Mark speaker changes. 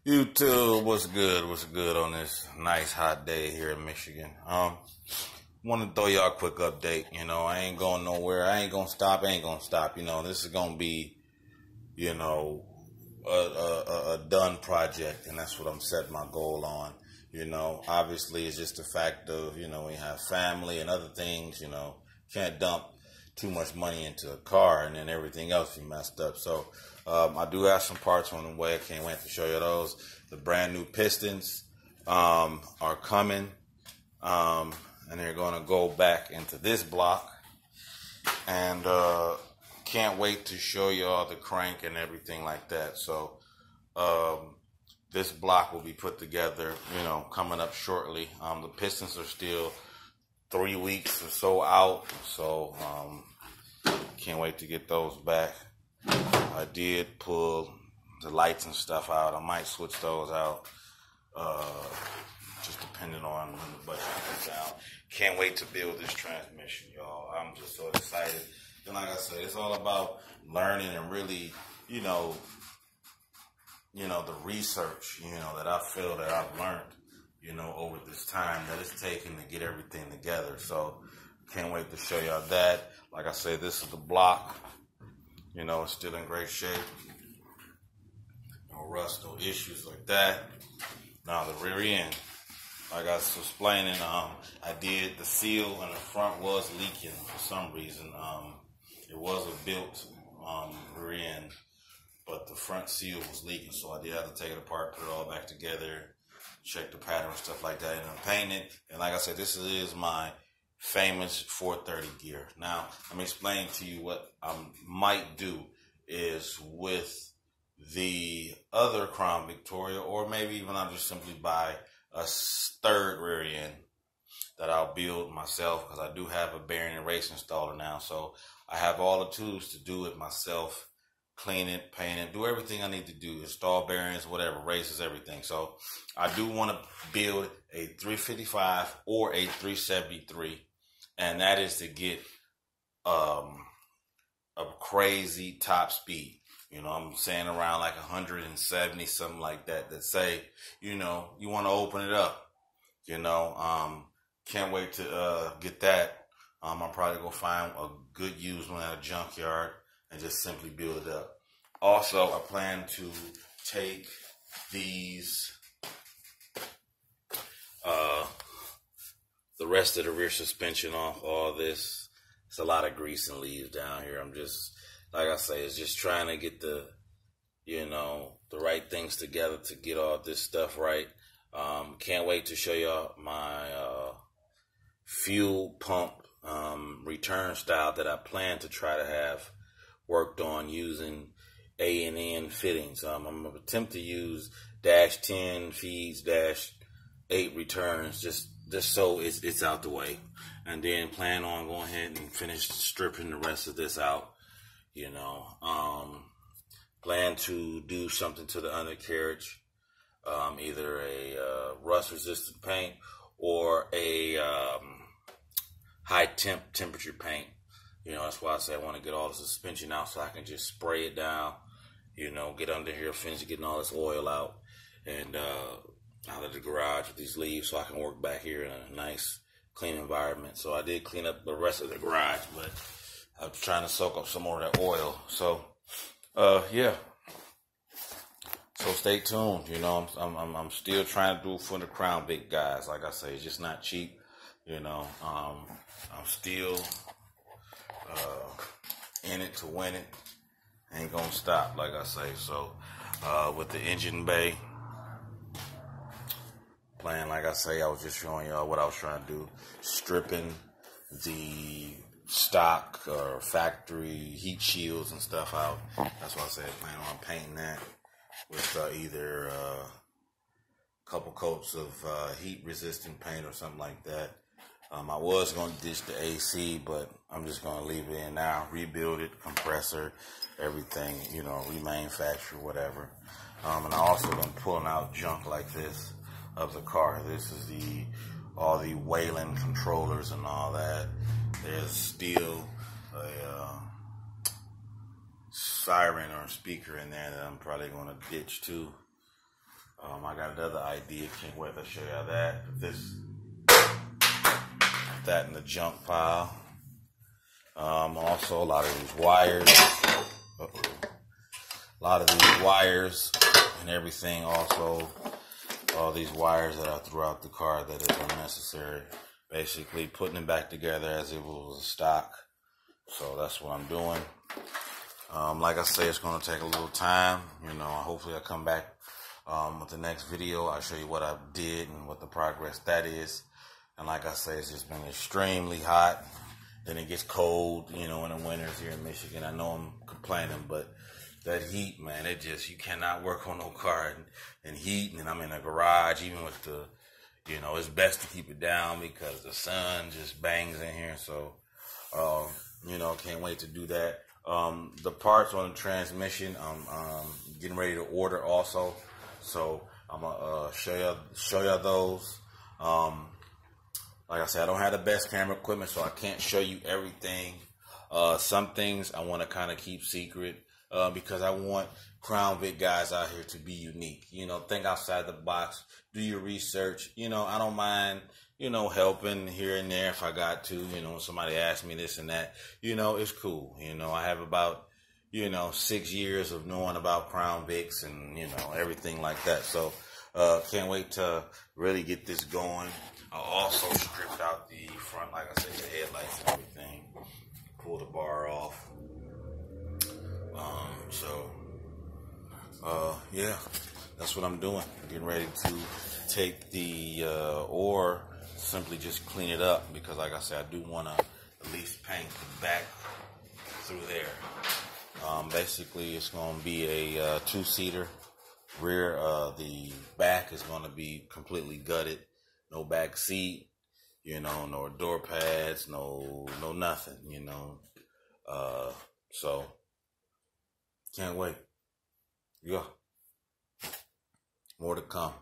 Speaker 1: YouTube, what's good? What's good on this nice hot day here in Michigan? Want to throw y'all a quick update. I ain't going nowhere. I ain't gonna stop. This is gonna be, you know, a done project, and that's what I'm setting my goal on. Obviously, it's just the fact of we have family and other things. Can't dump too much money into a car and then everything else you messed up. So I do have some parts on the way. I can't wait to show you those. The brand new pistons are coming, and they're going to go back into this block. And can't wait to show you all the crank and everything like that. So this block will be put together, coming up shortly. The pistons are still 3 weeks or so out, so can't wait to get those back. I did pull the lights and stuff out. I might switch those out, just depending on when the budget comes out. Can't wait to build this transmission, y'all. I'm just so excited. And like I said, it's all about learning and really, the research, that I feel that I've learned, over this time that it's taken to get everything together. So can't wait to show y'all that. Like I said, this is the block. It's still in great shape. No rust, no issues like that. Now the rear end, like I was explaining, I did the seal and the front was leaking for some reason. It was a built rear end, but the front seal was leaking, so I did have to take it apart, put it all back together, check the pattern, stuff like that, and I'm painting it. And like I said, this is my famous 430 gear. Now, let me explain to you what I might do is with the other Crown Victoria, or maybe even I'll just simply buy a third rear end that I'll build myself, because I do have a bearing and race installer now. So I have all the tools to do it myself, clean it, paint it, do everything I need to do, install bearings, whatever, races, everything. So I do want to build a 355 or a 373, and that is to get a crazy top speed. I'm saying around like 170, something like that, that say, you want to open it up. Can't wait to get that. I'm probably going to find a good used one at a junkyard and just simply build it up. Also, I plan to take these, the rest of the rear suspension off all this. It's a lot of grease and leaves down here. I'm just, like I say, it's just trying to get the, the right things together to get all this stuff right. Can't wait to show y'all my fuel pump return style that I plan to try to have worked on using A&N fittings. I'm going to attempt to use -10 feeds, -8 returns, just so it's out the way. And then plan on going ahead and finish stripping the rest of this out. Plan to do something to the undercarriage, either a rust-resistant paint or a high temperature paint. That's why I say I want to get all the suspension out so I can just spray it down, get under here, finish getting all this oil out and out of the garage with these leaves so I can work back here in a nice, clean environment. So I did clean up the rest of the garage, but I'm trying to soak up some more of that oil. So, yeah. So stay tuned. I'm still trying to do it for the Crown Vic guys. Like I say, it's just not cheap. I'm still in it to win it. Ain't gonna stop, like I say. So, with the engine bay plan, like I say, I was just showing y'all what I was trying to do. Stripping the stock or factory heat shields and stuff out. That's why I said I plan on painting that with either a couple coats of heat resistant paint or something like that. I was going to ditch the AC, but I'm just going to leave it in now, rebuild it, compressor, everything, remanufacture, whatever. And I also been pulling out junk like this of the car. This is all the Wayland controllers and all that. There's still a siren or speaker in there that I'm probably going to ditch too. I got another idea. Can't wait to show y'all that. That in the junk pile. Also, a lot of these wires. A lot of these wires and everything. Also, all these wires that are throughout the car that is unnecessary. Basically, putting them back together as if it was a stock. So that's what I'm doing. Like I say, it's going to take a little time. You know, hopefully I come back with the next video. I'll show you what I did and what the progress that is. And like I say, it's just been extremely hot. Then it gets cold, you know, in the winters here in Michigan. I know I'm complaining, but that heat, man, it just, you cannot work on no car in heat. And I'm in a garage, even with the, you know, it's best to keep it down because the sun just bangs in here. So, you know, can't wait to do that. The parts on the transmission, I'm getting ready to order also. So I'm gonna show y'all those. Like I said, I don't have the best camera equipment, so I can't show you everything. Some things I want to kind of keep secret because I want Crown Vic guys out here to be unique. You know, think outside the box, do your research. You know, I don't mind, you know, helping here and there if I got to. You know, when somebody asks me this and that, you know, it's cool. You know, I have about, you know, 6 years of knowing about Crown Vics and, you know, everything like that. So, can't wait to really get this going. I also stripped out the front, like I said, the headlights and everything. Pull the bar off. Yeah, that's what I'm doing. Getting ready to take the, or simply just clean it up because, like I said, I do want to at least paint the back through there. Basically, it's going to be a two-seater. Rear, the back is going to be completely gutted. No back seat, you know, no door pads, no nothing, you know. So can't wait. Yeah. More to come.